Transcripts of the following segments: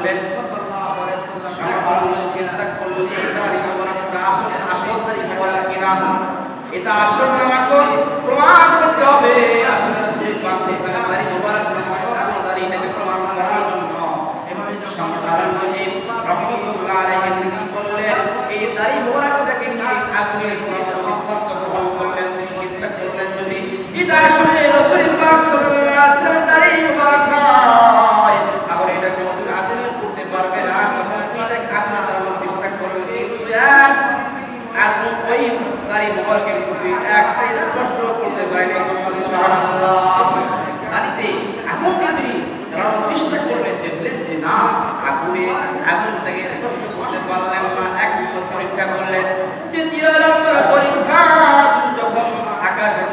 করলেন সাল্লাল্লাহু আলাইহি ওয়াসাল্লাম চিন্তা করলেন দাড়ি মোবারকটা আসলে আসল দাড়ি মোবারক কিনা এটা আসল নামাকন প্রমাণ করতে হবে আসলে রাসূল পাক সাল্লাল্লাহু আলাইহি ওয়াসাল্লাম দাড়িটাকে প্রমাণ করার জন্য এভাবে সাধারণ মুজিব রাহমাতুল্লাহ আলাইহি কি করলেন এই দাড়ি মোবারকটাকে নিয়ে আগুনে সিদ্ধান্ত গ্রহণ করলেন তিনি চিন্তা করলেন যদি এটা আসলে রাসূল পাক সাল্লাল্লাহু আলাইহি ওয়াসাল্লাম দাড়ি মোবারক হয় তাহলে এটা কোনদিন আগুনে করতে পারবে না তখন এটা খাজনা দেওয়ার চেষ্টা করলেন কিন্তু আগুন ওই দাড়ি মোবারকের প্রতি একটা স্পষ্ট করতে পারেনি সুবহানাল্লাহ দাড়িতে আগুন দিয়ে জ্বালানোর চেষ্টা করলেন দেখলেন যে না আগুন থেকে স্পষ্ট করতে পারলেন না এক নম্বর পরীক্ষা করলেন দ্বিতীয় নম্বর পরীক্ষা যখন আকাশে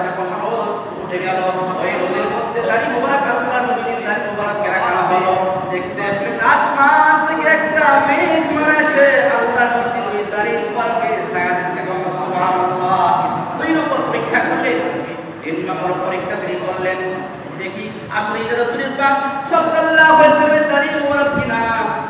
যখন রোদ উঠে গেল ওই রোদের মধ্যে দাড়ি মোবারক আল্লাহর নবীর দাড়ি মোবারক রাখা হলো দেখতে পেলেন আসমান থেকে একটা মেঘ মানে এসে আল্লাহর নবীর ওই দাড়ি মোবারকে ছায়া দিচ্ছে সুবহানাল্লাহ দুই নম্বর পরীক্ষা করলেন তিন নম্বর পরীক্ষা তিনি করলেন দেখি আসলে রাসূল পাক সাল্লাল্লাহু আলাইহি ওয়াসাল্লামের দাড়ি